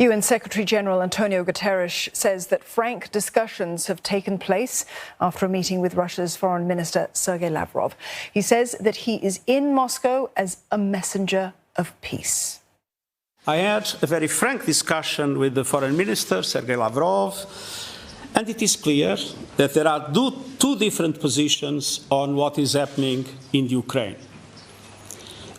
UN Secretary-General Antonio Guterres says that frank discussions have taken place after a meeting with Russia's Foreign Minister Sergey Lavrov. He says that he is in Moscow as a messenger of peace. I had a very frank discussion with the Foreign Minister, Sergey Lavrov, and it is clear that there are two different positions on what is happening in Ukraine.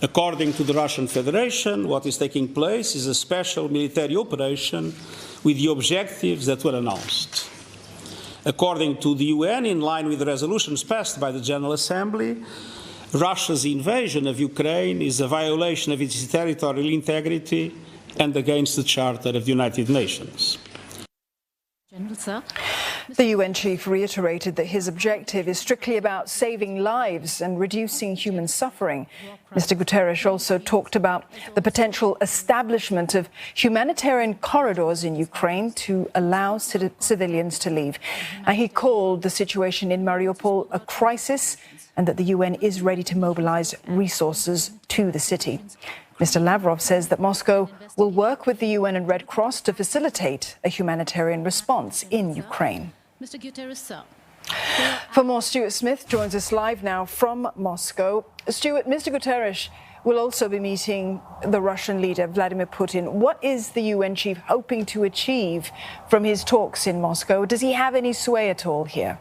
According to the Russian Federation, what is taking place is a special military operation with the objectives that were announced. According to the UN, in line with the resolutions passed by the General Assembly, Russia's invasion of Ukraine is a violation of its territorial integrity and against the Charter of the United Nations. The UN chief reiterated that his objective is strictly about saving lives and reducing human suffering. Mr. Guterres also talked about the potential establishment of humanitarian corridors in Ukraine to allow civilians to leave. And he called the situation in Mariupol a crisis and that the UN is ready to mobilise resources to the city. Mr. Lavrov says that Moscow will work with the UN and Red Cross to facilitate a humanitarian response in Ukraine. Mr. Guterres, sir. For more, Stuart Smith joins us live now from Moscow. Stuart, Mr. Guterres will also be meeting the Russian leader, Vladimir Putin. What is the UN chief hoping to achieve from his talks in Moscow? Does he have any sway at all here?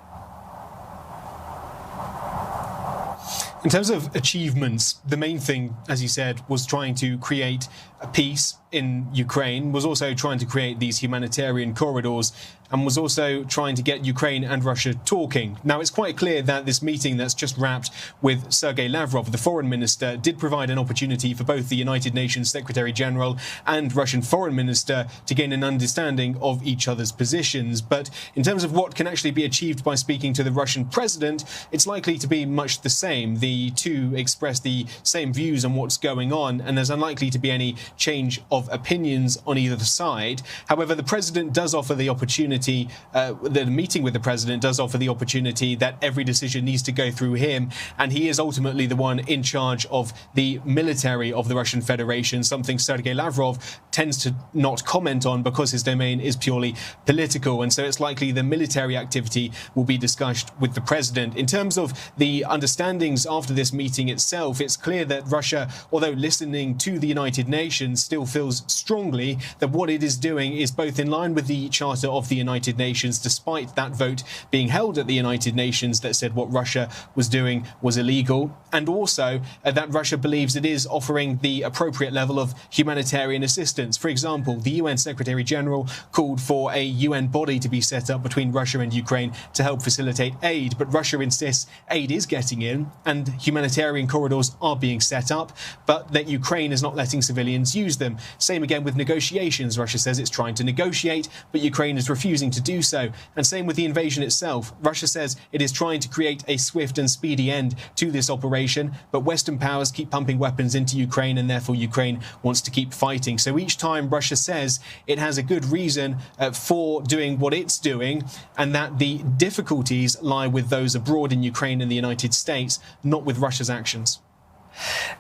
In terms of achievements, the main thing, as you said, was trying to create a peace in Ukraine, was also trying to create these humanitarian corridors, and was also trying to get Ukraine and Russia talking. Now, it's quite clear that this meeting that's just wrapped with Sergey Lavrov, the foreign minister, did provide an opportunity for both the United Nations Secretary-General and Russian foreign minister to gain an understanding of each other's positions. But in terms of what can actually be achieved by speaking to the Russian president, it's likely to be much the same. The two express the same views on what's going on, and there's unlikely to be any change of opinions on either side. However, the president does offer the opportunity, the meeting with the president does offer the opportunity that every decision needs to go through him, and he is ultimately the one in charge of the military of the Russian Federation, something Sergey Lavrov tends to not comment on because his domain is purely political, and so it's likely the military activity will be discussed with the president. In terms of the understandings after this meeting itself, it's clear that Russia, although listening to the United Nations, still feels strongly that what it is doing is both in line with the Charter of the United Nations, despite that vote being held at the United Nations that said what Russia was doing was illegal, and also that Russia believes it is offering the appropriate level of humanitarian assistance. For example, the UN Secretary-General called for a UN body to be set up between Russia and Ukraine to help facilitate aid, but Russia insists aid is getting in and humanitarian corridors are being set up, but that Ukraine is not letting civilians use them. Same again with negotiations. Russia says it's trying to negotiate, but Ukraine is refusing to do so. And same with the invasion itself. Russia says it is trying to create a swift and speedy end to this operation, but Western powers keep pumping weapons into Ukraine, and therefore Ukraine wants to keep fighting. So each time Russia says it has a good reason for doing what it's doing, and that the difficulties lie with those abroad in Ukraine and the United States, not with Russia's actions.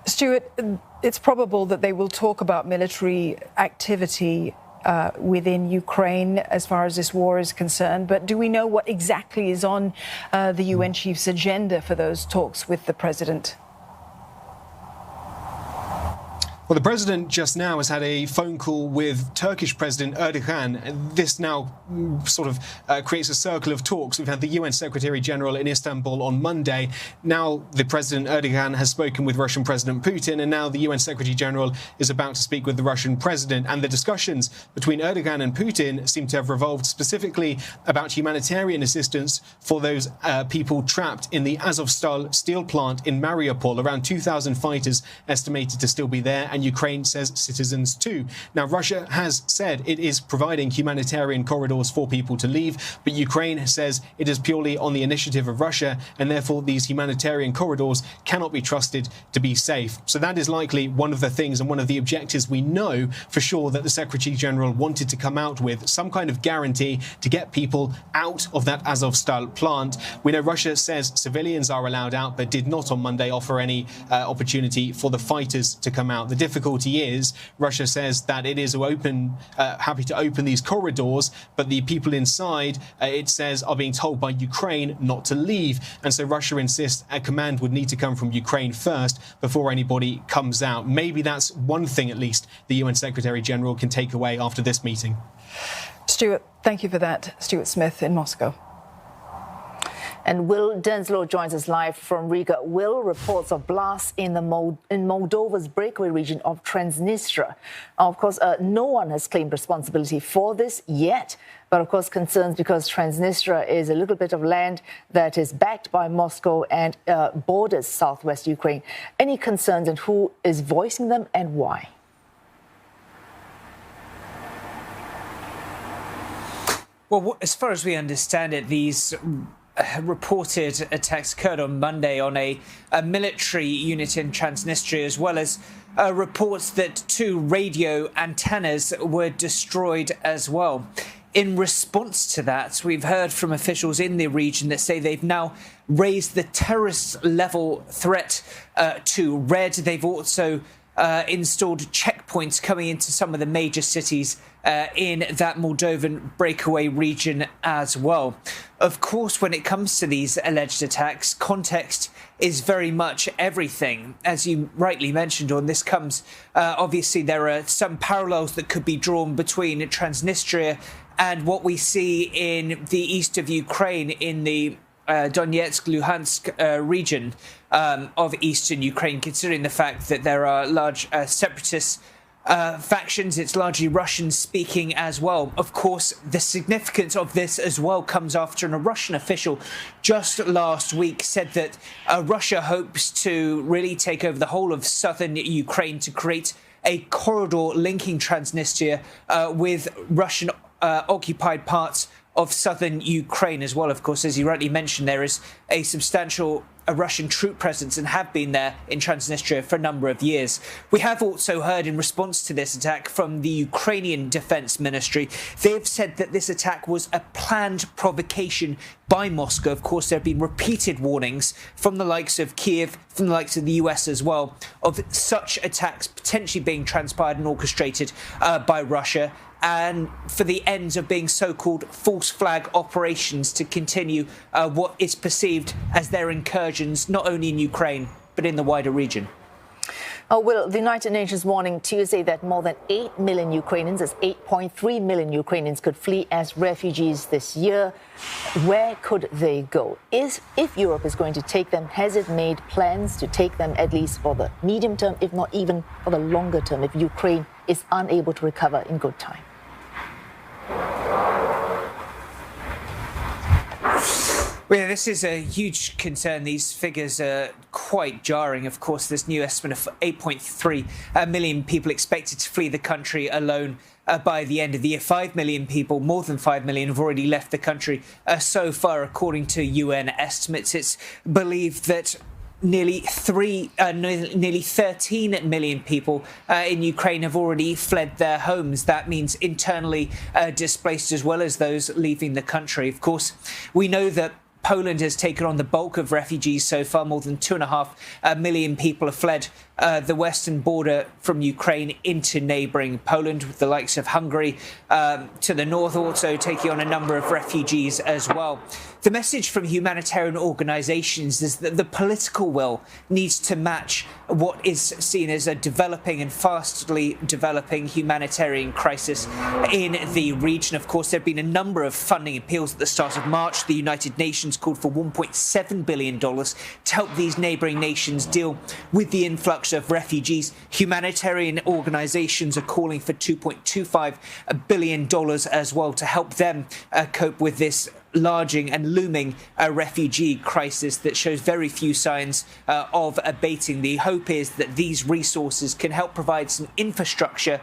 Stuart, it's probable that they will talk about military activity within Ukraine as far as this war is concerned, but do we know what exactly is on the UN chief's agenda for those talks with the president? Well, the president just now has had a phone call with Turkish President Erdogan. This now sort of creates a circle of talks. We've had the UN Secretary-General in Istanbul on Monday. Now the President Erdogan has spoken with Russian President Putin, and now the UN Secretary-General is about to speak with the Russian president. And the discussions between Erdogan and Putin seem to have revolved specifically about humanitarian assistance for those people trapped in the Azovstal steel plant in Mariupol. Around 2,000 fighters estimated to still be there, and Ukraine says citizens too. Now, Russia has said it is providing humanitarian corridors for people to leave, but Ukraine says it is purely on the initiative of Russia, and therefore these humanitarian corridors cannot be trusted to be safe. So that is likely one of the things and one of the objectives we know for sure that the Secretary-General wanted to come out with, some kind of guarantee to get people out of that Azovstal plant. We know Russia says civilians are allowed out, but did not on Monday offer any opportunity for the fighters to come out. The difficulty is Russia says that it is happy to open these corridors, but the people inside, it says, are being told by Ukraine not to leave. And so Russia insists a command would need to come from Ukraine first before anybody comes out. Maybe that's one thing, at least, the UN Secretary General can take away after this meeting. Stuart, thank you for that. Stuart Smith in Moscow. And Will Denslow joins us live from Riga. Will, reports of blasts in Moldova's breakaway region of Transnistria. Of course, no one has claimed responsibility for this yet. But of course, concerns because Transnistria is a little bit of land that is backed by Moscow and borders southwest Ukraine. Any concerns, and who is voicing them and why? Well, as far as we understand it, these reported attacks occurred on Monday on a military unit in Transnistria, as well as reports that 2 radio antennas were destroyed as well. In response to that, we've heard from officials in the region that say they've now raised the terrorist level threat to red. They've also installed checkpoints coming into some of the major cities in that Moldovan breakaway region as well. Of course, when it comes to these alleged attacks, context is very much everything. As you rightly mentioned, this comes, obviously, there are some parallels that could be drawn between Transnistria and what we see in the east of Ukraine in the Donetsk, Luhansk region of eastern Ukraine, considering the fact that there are large separatist factions. It's largely Russian speaking as well. Of course, the significance of this as well comes after a Russian official just last week said that Russia hopes to really take over the whole of southern Ukraine to create a corridor linking Transnistria with Russian occupied parts of southern Ukraine as well. Of course, as you rightly mentioned, there is a substantial Russian troop presence and have been there in Transnistria for a number of years. We have also heard in response to this attack from the Ukrainian Defense Ministry. They've said that this attack was a planned provocation by Moscow. Of course, there have been repeated warnings from the likes of Kiev, from the likes of the US as well, of such attacks potentially being transpired and orchestrated by Russia, and for the ends of being so-called false flag operations to continue what is perceived as their incursions, not only in Ukraine, but in the wider region. Will, the United Nations warning Tuesday that more than 8 million Ukrainians, as 8.3 million Ukrainians, could flee as refugees this year. Where could they go? If Europe is going to take them, has it made plans to take them at least for the medium term, if not even for the longer term, if Ukraine is unable to recover in good time? Well, yeah, this is a huge concern. These figures are quite jarring. Of course, this new estimate of 8.3 million people expected to flee the country alone by the end of the year. 5 million people, more than 5 million, have already left the country so far, according to UN estimates. It's believed that nearly 13 million people in Ukraine have already fled their homes. That means internally displaced as well as those leaving the country. Of course, we know that Poland has taken on the bulk of refugees so far. More than 2.5 million people have fled the western border from Ukraine into neighbouring Poland, with the likes of Hungary to the north also taking on a number of refugees as well. The message from humanitarian organisations is that the political will needs to match what is seen as a developing and fastly developing humanitarian crisis in the region. Of course, there have been a number of funding appeals at the start of March. The United Nations called for $1.7 billion to help these neighbouring nations deal with the influx of refugees. Humanitarian organisations are calling for $2.25 billion as well to help them cope with this larging and looming refugee crisis that shows very few signs of abating. The hope is that these resources can help provide some infrastructure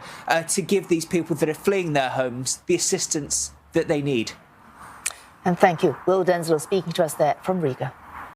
to give these people that are fleeing their homes the assistance that they need. And thank you. Will Denslow speaking to us there from Riga.